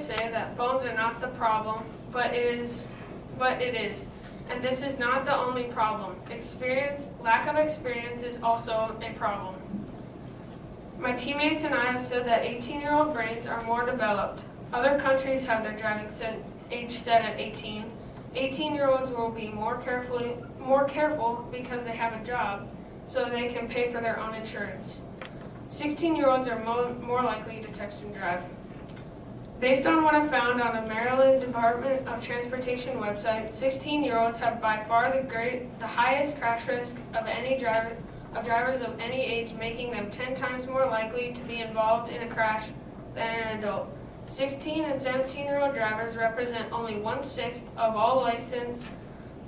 say that phones are not the problem, but it is. And this is not the only problem. Lack of experience is also a problem. My teammates and I have said that 18-year-old brains are more developed. Other countries have their driving age set at 18. 18-year-olds will be more careful because they have a job, so they can pay for their own insurance. 16-year-olds are more likely to text and drive. Based on what I found on a Maryland Department of Transportation website, 16-year-olds have by far the highest crash risk of any drivers of any age, making them 10 times more likely to be involved in a crash than an adult. 16 and 17-year-old drivers represent only 1/6 of all licensed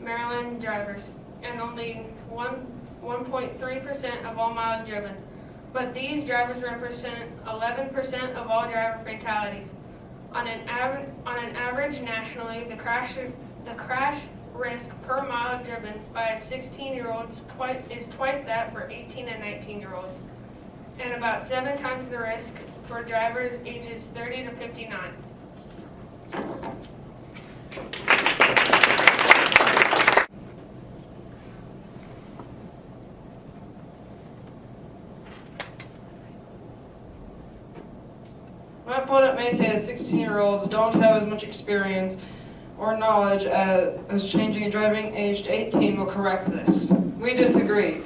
Maryland drivers and only 1.3% of all miles driven. But these drivers represent 11% of all driver fatalities. On an average nationally, the crash risk per mile driven by 16-year-olds is twice that for 18 and 19-year-olds, and about 7 times the risk for drivers ages 30 to 59. My opponent may say that 16-year-olds don't have as much experience or knowledge as changing the driving age to 18 will correct this. We disagree,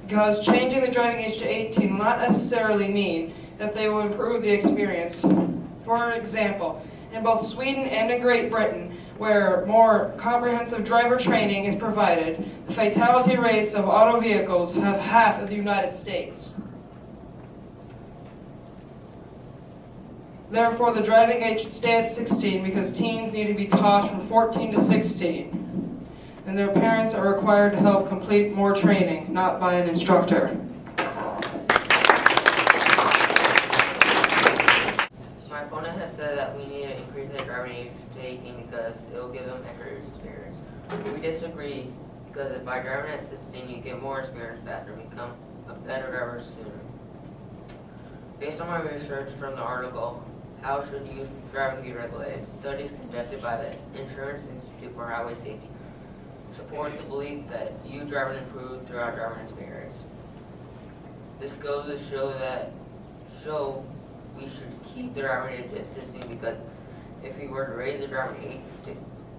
because changing the driving age to 18 will not necessarily mean that they will improve the experience. For example, in both Sweden and in Great Britain, where more comprehensive driver training is provided, the fatality rates of auto vehicles have half of the United States. Therefore, the driving age should stay at 16 because teens need to be taught from 14 to 16. And their parents are required to help complete more training, not by an instructor. My opponent has said that we need to increase the driving age to 18 because it will give them extra experience. We disagree because by driving at 16, you get more experience faster and become a better driver sooner. Based on my research from the article, How Should Youth Driving Be Regulated? Studies conducted by the Insurance Institute for Highway Safety support the belief that youth driving improves throughout driving experience. This goes to show we should keep the driving age at 16 because if we were to raise the driving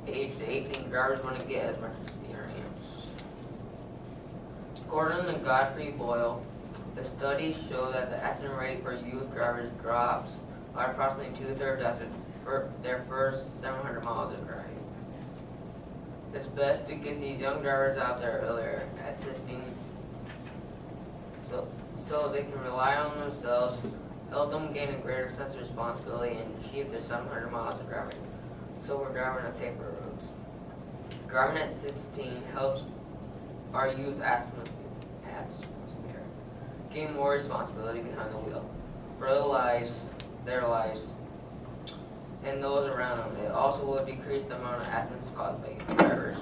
age to 18, drivers wouldn't get as much experience. According to Godfrey Boyle, the studies show that the accident rate for youth drivers drops by approximately 2/3 after their first 700 miles of driving. It's best to get these young drivers out there earlier at 16 so they can rely on themselves, help them gain a greater sense of responsibility, and achieve their 700 miles of driving, so we're driving on safer roads. Driving at 16 helps our youth atmosphere gain more responsibility behind the wheel for their lives, and those around them. It also will decrease the amount of accidents caused by young drivers.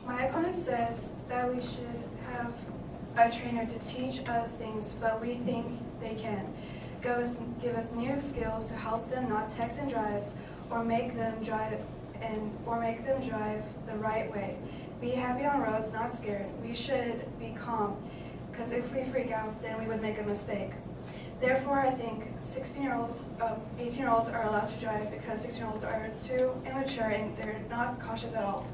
My opponent says that we should have a trainer to teach us things, but we think they can give us new skills to help them not text and drive, or make them drive the right way. Be happy on roads, not scared. We should be calm, because if we freak out, then we would make a mistake. Therefore, I think 18-year-olds are allowed to drive because 16-year-olds are too immature and they're not cautious at all.